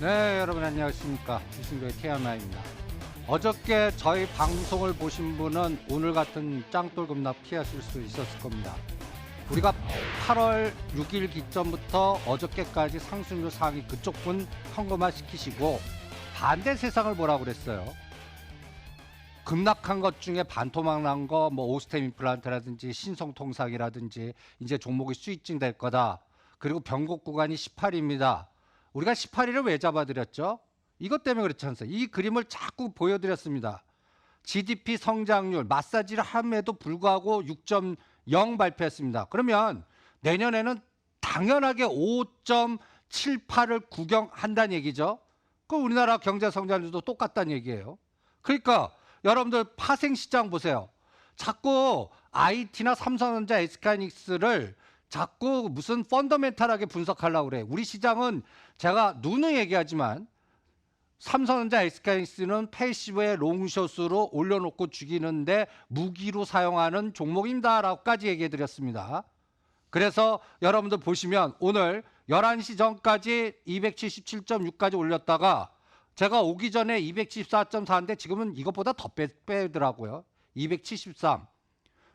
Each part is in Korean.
네, 여러분 안녕하십니까. 이승도의 TMI입니다. 어저께 저희 방송을 보신 분은 오늘 같은 짱돌 급락 피하실 수 있었을 겁니다. 우리가 8월 6일 기점부터 어저께까지 상승률 상위 그쪽 분 현금화 시키시고 반대 세상을 보라고 그랬어요. 급락한 것 중에 반토막 난 거 뭐 오스템 임플란트라든지 신성통상이라든지 이제 종목이 수익증 될 거다. 그리고 변곡 구간이 18입니다. 우리가 18일을 왜 잡아드렸죠? 이것 때문에 그렇지 않습니까? 이 그림을 자꾸 보여드렸습니다. GDP 성장률 마사지를 함에도 불구하고 6.0 발표했습니다. 그러면 내년에는 당연하게 5.78을 구경한다는 얘기죠. 그 우리나라 경제 성장률도 똑같다는 얘기예요. 그러니까 여러분들 파생시장 보세요. 자꾸 IT나 삼성전자, SK하이닉스를 자꾸 무슨 펀더멘탈하게 분석하려고 그래. 우리 시장은 제가 누누이 얘기하지만 삼성전자, SK하이닉스는 패시브의 롱숏으로 올려놓고 죽이는데 무기로 사용하는 종목입니다라고까지 얘기해드렸습니다. 그래서 여러분들 보시면 오늘 11시 전까지 277.6까지 올렸다가 제가 오기 전에 274.4인데 지금은 이것보다 더 빼더라고요. 273.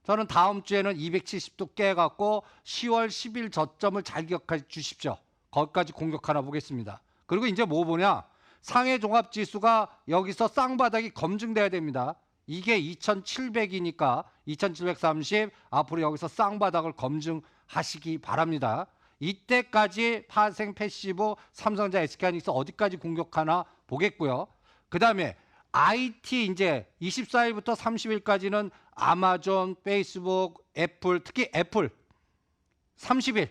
저는 다음 주에는 270도 깨갖고 10월 10일 저점을 잘 기억해 주십시오. 거기까지 공격 하나 보겠습니다. 그리고 이제 뭐 보냐? 상해 종합지수가 여기서 쌍바닥이 검증돼야 됩니다. 이게 2700이니까 2730 앞으로 여기서 쌍바닥을 검증하시기 바랍니다. 이때까지 파생 패시브 삼성전자, SK하이닉스 어디까지 공격하나 보겠고요. 그 다음에 IT 이제 24일부터 30일까지는 아마존, 페이스북, 애플, 특히 애플 30일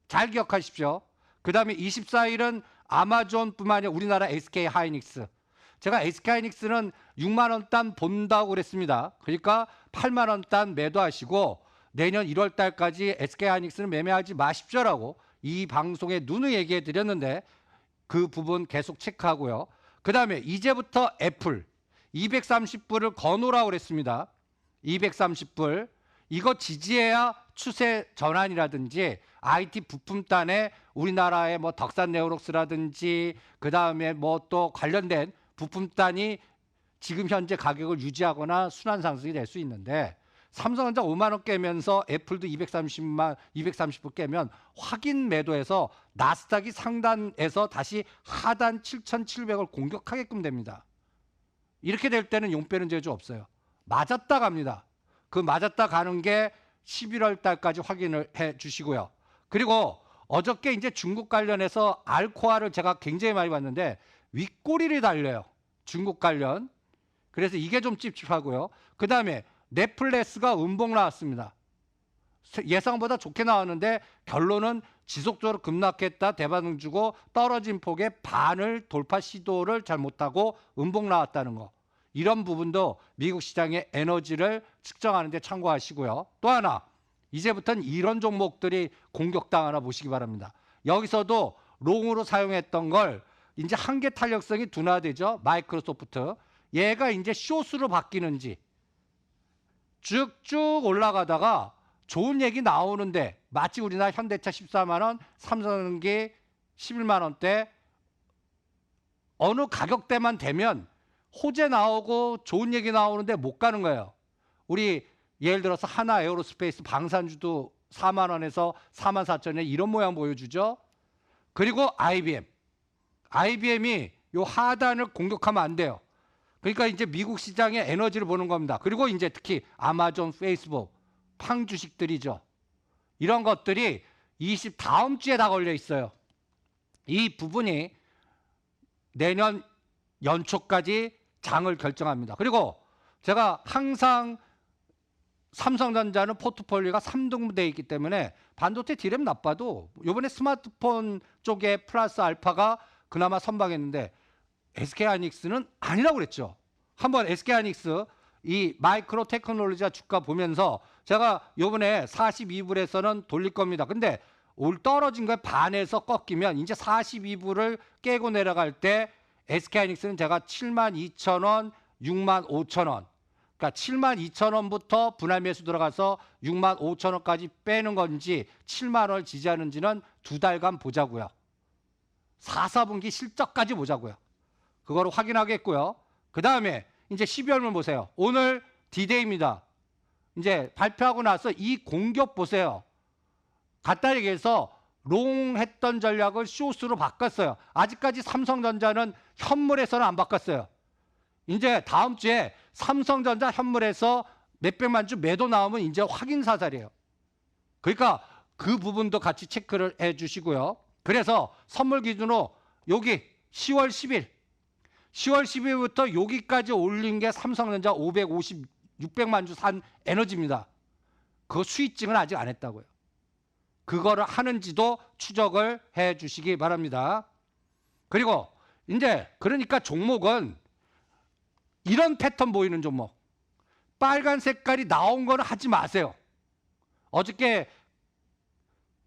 잘 기억하십시오. 그 다음에 24일은 아마존뿐만 아니라 우리나라 SK하이닉스. 제가 SK하이닉스는 6만 원 단 본다고 그랬습니다. 그러니까 8만 원 단 매도하시고 내년 1월 달까지 SK하이닉스는 매매하지 마십시오라고 이 방송에 누누이 얘기해 드렸는데 그 부분 계속 체크하고요. 그 다음에 이제부터 애플 230불을 거놓으라고 그랬습니다. 230불. 이거 지지해야 추세 전환이라든지 IT 부품단에 우리나라의 뭐 덕산 네오록스라든지 그 다음에 뭐 또 관련된 부품단이 지금 현재 가격을 유지하거나 순환 상승이 될 수 있는데 삼성전자 5만 원 깨면서 애플도 230불 깨면 확인 매도해서 나스닥이 상단에서 다시 하단 7,700을 공격하게끔 됩니다. 이렇게 될 때는 용 빼는 재주 없어요. 맞았다 갑니다. 그 맞았다 가는 게 11월 달까지 확인을 해 주시고요. 그리고 어저께 이제 중국 관련해서 알코아를 제가 굉장히 많이 봤는데 윗꼬리를 달려요. 중국 관련. 그래서 이게 좀 찝찝하고요. 그 다음에 넷플렉스가 음봉 나왔습니다. 예상보다 좋게 나왔는데 결론은 지속적으로 급락했다 대반응 주고 떨어진 폭의 반을 돌파 시도를 잘 못하고 음봉 나왔다는 거. 이런 부분도 미국 시장의 에너지를 측정하는 데 참고하시고요. 또 하나 이제부터는 이런 종목들이 공격당하나 보시기 바랍니다. 여기서도 롱으로 사용했던 걸 이제 한계 탄력성이 둔화되죠. 마이크로소프트. 얘가 이제 숏으로 바뀌는지 쭉쭉 올라가다가 좋은 얘기 나오는데 마치 우리나라 현대차 14만 원, 삼성전기 11만 원대 어느 가격대만 되면 호재 나오고 좋은 얘기 나오는데 못 가는 거예요. 우리 예를 들어서 하나 에어로스페이스 방산주도 4만 원에서 4만 4천에 이런 모양 보여주죠. 그리고 IBM이 요 하단을 공격하면 안 돼요. 그러니까 이제 미국 시장의 에너지를 보는 겁니다. 그리고 이제 특히 아마존, 페이스북, 팡 주식들이죠. 이런 것들이 다음 주에 다 걸려 있어요. 이 부분이 내년 연초까지 장을 결정합니다. 그리고 제가 항상 삼성전자는 포트폴리오가 3등분되어 있기 때문에 반도체 디램 나빠도 이번에 스마트폰 쪽에 플러스 알파가 그나마 선방했는데 SK하이닉스는 아니라고 그랬죠. 한번 SK하이닉스 이 마이크로 테크놀로지와 주가 보면서 제가 이번에 42불에서는 돌릴 겁니다. 근데 올 떨어진 거에 반에서 꺾이면 이제 42불을 깨고 내려갈 때 SK하이닉스는 제가 72,000원, 65,000원. 그러니까 72,000원부터 분할 매수 들어가서 65,000원까지 빼는 건지 7만 원을 지지하는지는 2달간 보자고요. 4, 4분기 실적까지 보자고요. 그거를 확인하겠고요. 그 다음에 이제 12월물 보세요. 오늘 디데이입니다. 이제 발표하고 나서 이 공격 보세요. 간단히 얘기해서 롱 했던 전략을 숏으로 바꿨어요. 아직까지 삼성전자는 현물에서는 안 바꿨어요. 이제 다음 주에 삼성전자 현물에서 몇백만 주 매도 나오면 이제 확인 사살이에요. 그러니까 그 부분도 같이 체크를 해 주시고요. 그래서 선물 기준으로 여기 10월 10일 10월 10일부터 여기까지 올린 게 삼성전자 600만 주 산 에너지입니다. 그 수익증은 아직 안 했다고요. 그거를 하는지도 추적을 해 주시기 바랍니다. 그리고 이제 그러니까 종목은 이런 패턴 보이는 종목, 빨간 색깔이 나온 거는 하지 마세요. 어저께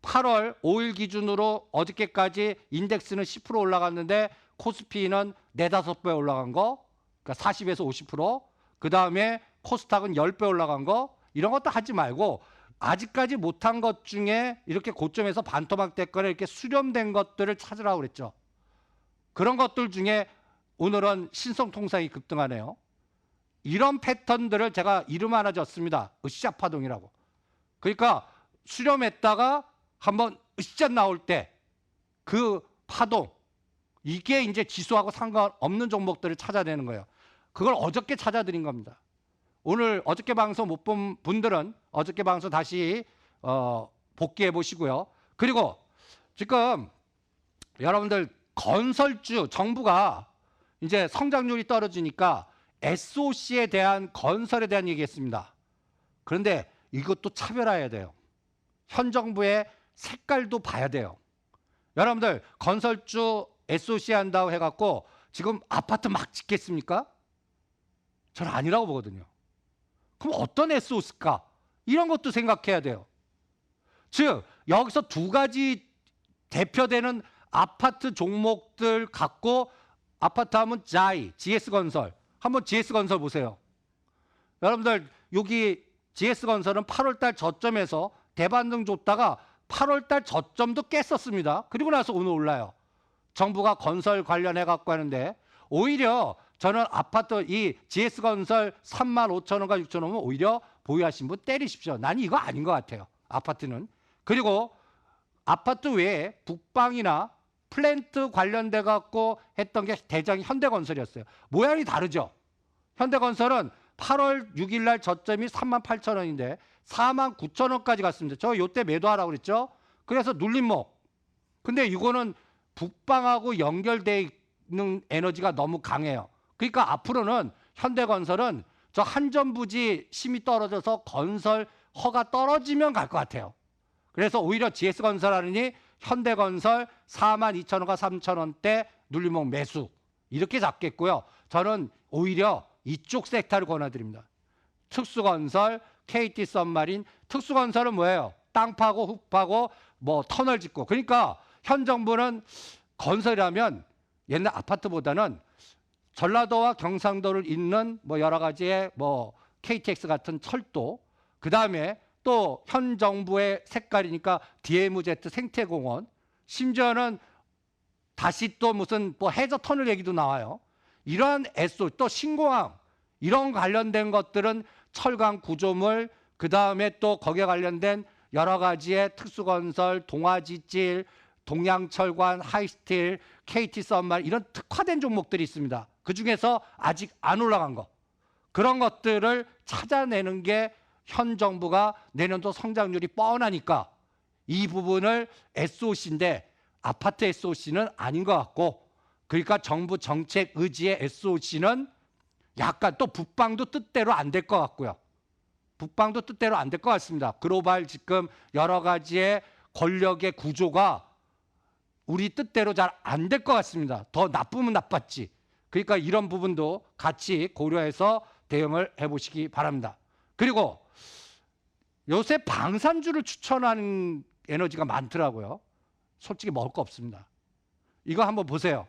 8월 5일 기준으로 어저께까지 인덱스는 10% 올라갔는데 코스피는 4, 5배 올라간 거, 그러니까 40에서 50%, 그 다음에 코스닥은 10배 올라간 거, 이런 것도 하지 말고 아직까지 못한 것 중에 이렇게 고점에서 반토막 됐거나 이렇게 수렴된 것들을 찾으라고 그랬죠. 그런 것들 중에 오늘은 신성통상이 급등하네요. 이런 패턴들을 제가 이름 하나 줬습니다. 으쌰 파동이라고. 그러니까 수렴했다가 한번 으쌰 나올 때 그 파동, 이게 이제 지수하고 상관없는 종목들을 찾아내는 거예요. 그걸 어저께 찾아드린 겁니다. 오늘 어저께 방송 못 본 분들은 어저께 방송 다시 복귀해 보시고요. 그리고 지금 여러분들 건설주, 정부가 이제 성장률이 떨어지니까 SOC에 대한, 건설에 대한 얘기했습니다. 그런데 이것도 차별화해야 돼요. 현 정부의 색깔도 봐야 돼요. 여러분들 건설주 SOC 한다고 해갖고 지금 아파트 막 짓겠습니까? 저는 아니라고 보거든요. 그럼 어떤 SOC일까? 이런 것도 생각해야 돼요. 즉 여기서 두 가지 대표되는 아파트 종목들 갖고, 아파트 하면 자이, GS건설. 한번 GS건설 보세요. 여러분들 여기 GS건설은 8월달 저점에서 대반등 줬다가 8월달 저점도 깼었습니다. 그리고 나서 오늘 올라요. 정부가 건설 관련해 갖고 하는데, 오히려 저는 아파트 이 GS건설 35,000원과 6,000원은 오히려 보유하신 분 때리십시오. 난 이거 아닌 것 같아요. 아파트는. 그리고 아파트 외에 북방이나 플랜트 관련돼 갖고 했던 게 대장이 현대건설이었어요. 모양이 다르죠. 현대건설은 8월 6일 날 저점이 38,000원인데 49,000원까지 갔습니다. 저 요때 매도하라고 그랬죠. 그래서 눌림목. 근데 이거는 북방하고 연결돼 있는 에너지가 너무 강해요. 그러니까 앞으로는 현대건설은 저 한전부지 힘이 떨어져서 건설 허가 떨어지면 갈 것 같아요. 그래서 오히려 GS건설 하느니 현대건설 42,000원과 3,000원대 눌림목 매수, 이렇게 잡겠고요. 저는 오히려 이쪽 섹터를 권해드립니다. 특수건설, KT 썸마린. 특수건설은 뭐예요? 땅 파고 흙 파고 뭐 터널 짓고. 그러니까 현 정부는 건설이라면 옛날 아파트보다는 전라도와 경상도를 잇는 뭐 여러 가지의 뭐 KTX 같은 철도, 그 다음에 또 현 정부의 색깔이니까 DMZ 생태공원, 심지어는 다시 또 무슨 뭐 해저 터널 얘기도 나와요. 이러한 SO, 또 신공항, 이런 관련된 것들은 철강 구조물, 그 다음에 또 거기에 관련된 여러 가지의 특수건설, 동아지질, 동양철관, 하이스틸, KT 썸말, 이런 특화된 종목들이 있습니다. 그 중에서 아직 안 올라간 거, 그런 것들을 찾아내는 게 현 정부가 내년도 성장률이 뻔하니까 이 부분을 SOC인데 아파트 SOC는 아닌 것 같고, 그러니까 정부 정책 의지의 SOC는 약간 또 북방도 뜻대로 안 될 것 같고요. 북방도 뜻대로 안 될 것 같습니다. 글로벌 지금 여러 가지의 권력의 구조가 우리 뜻대로 잘 안 될 것 같습니다. 더 나쁘면 나빴지. 그러니까 이런 부분도 같이 고려해서 대응을 해보시기 바랍니다. 그리고 요새 방산주를 추천하는 에너지가 많더라고요. 솔직히 먹을 거 없습니다. 이거 한번 보세요.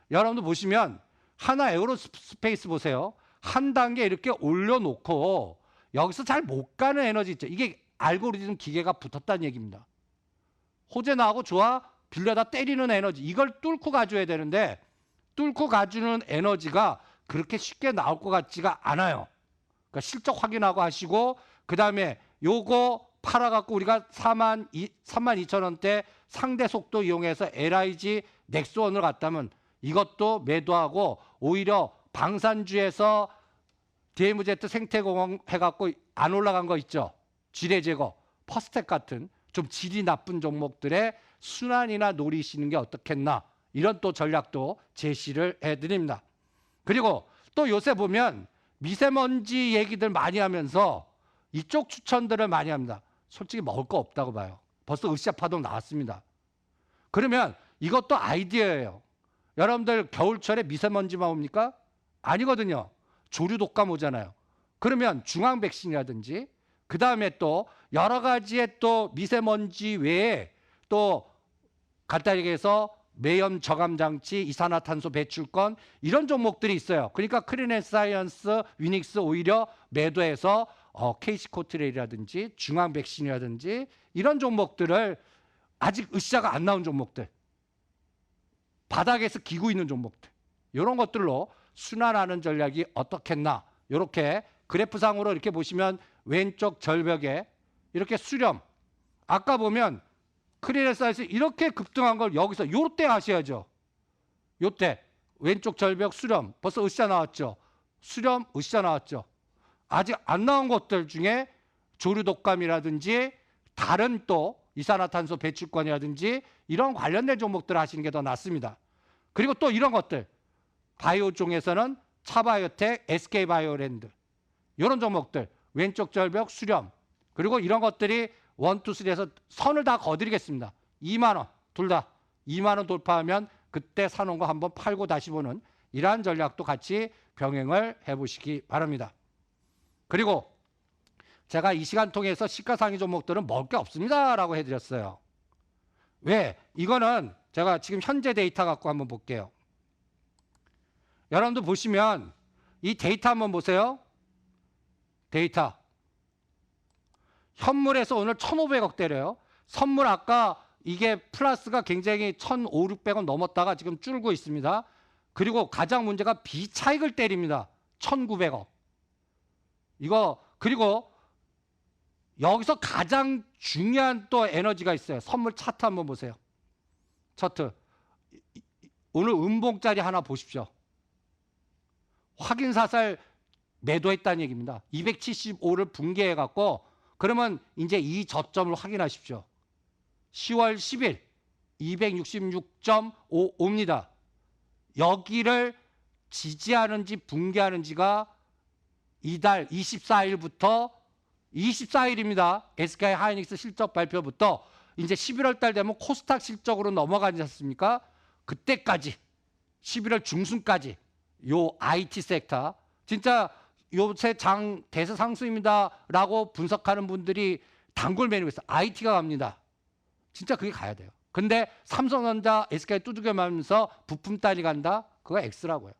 여러분들 보시면 하나 에어로스페이스 보세요. 한 단계 이렇게 올려놓고 여기서 잘 못 가는 에너지 있죠. 이게 알고리즘 기계가 붙었다는 얘기입니다. 호재 나하고 좋아? 빌려다 때리는 에너지, 이걸 뚫고 가줘야 되는데 뚫고 가주는 에너지가 그렇게 쉽게 나올 것 같지가 않아요. 그러니까 실적 확인하고 하시고, 그 다음에 요거 팔아갖고 우리가 32,000원대 상대 속도 이용해서 LIG 넥스원을 갔다면 이것도 매도하고, 오히려 방산주에서 DMZ 생태공원 해갖고 안 올라간 거 있죠. 지뢰제거, 퍼스텍 같은 좀 질이 나쁜 종목들의 순환이나 노리시는 게 어떻겠나, 이런 또 전략도 제시를 해드립니다. 그리고 또 요새 보면 미세먼지 얘기들 많이 하면서 이쪽 추천들을 많이 합니다. 솔직히 먹을 거 없다고 봐요. 벌써 으쌰 파동 나왔습니다. 그러면 이것도 아이디어예요. 여러분들 겨울철에 미세먼지만 옵니까? 아니거든요. 조류 독감 오잖아요. 그러면 중앙 백신이라든지, 그 다음에 또 여러 가지의 또 미세먼지 외에 또 간단히 얘기해서 매연 저감 장치, 이산화탄소 배출권, 이런 종목들이 있어요. 그러니까 크리넷사이언스, 위닉스 오히려 매도해서 케이시코트레일이라든지 중앙 백신이라든지 이런 종목들을, 아직 으쌰가 안 나온 종목들, 바닥에서 기고 있는 종목들, 이런 것들로 순환하는 전략이 어떻겠나. 이렇게 그래프상으로 이렇게 보시면 왼쪽 절벽에 이렇게 수렴, 아까 보면 크리넷사이언스 이렇게 급등한 걸 여기서 요때 하셔야죠. 요때 왼쪽 절벽 수렴, 벌써 으쌰 나왔죠. 수렴 으쌰 나왔죠. 아직 안 나온 것들 중에 조류 독감이라든지 다른 또 이산화탄소 배출권이라든지 이런 관련된 종목들 하시는 게 더 낫습니다. 그리고 또 이런 것들, 바이오 쪽에서는 차바이오텍, SK바이오랜드, 이런 종목들 왼쪽 절벽 수렴, 그리고 이런 것들이 1, 2, 3에서 선을 다 거드리겠습니다. 2만 원, 둘 다 2만 원 돌파하면 그때 사놓은 거 한번 팔고 다시 보는 이러한 전략도 같이 병행을 해보시기 바랍니다. 그리고 제가 이 시간 통해서 시가상위 종목들은 먹을 게 없습니다 라고 해드렸어요. 왜? 이거는 제가 지금 현재 데이터 갖고 한번 볼게요. 여러분들 보시면 이 데이터 한번 보세요. 데이터. 현물에서 오늘 1,500억대래요. 선물 아까 이게 플러스가 굉장히 1,500, 600원 넘었다가 지금 줄고 있습니다. 그리고 가장 문제가 비차익을 때립니다. 1,900억. 이거, 그리고 여기서 가장 중요한 또 에너지가 있어요. 선물 차트 한번 보세요. 차트. 오늘 음봉짜리 하나 보십시오. 확인사살 매도했다는 얘기입니다. 275를 붕괴해갖고, 그러면 이제 이 저점을 확인하십시오. 10월 10일 266.55입니다. 여기를 지지하는지 붕괴하는지가 이달 24일부터 24일입니다. SK 하이닉스 실적 발표부터 이제 11월 달 되면 코스닥 실적으로 넘어가지 않습니까? 그때까지 11월 중순까지 요 IT 섹터, 진짜 요새 장 대세 상승입니다라고 분석하는 분들이 단골 메뉴가 있어요. IT가 갑니다. 진짜 그게 가야 돼요. 근데 삼성전자, SK 두들겨맞으면서 부품 딸이 간다? 그거 X라고요.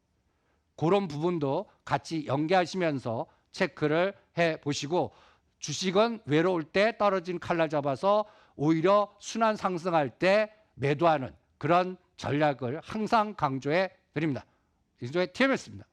그런 부분도 같이 연계하시면서 체크를 해보시고, 주식은 외로울 때 떨어진 칼날 잡아서 오히려 순환 상승할 때 매도하는 그런 전략을 항상 강조해 드립니다. 이종의 TMS입니다.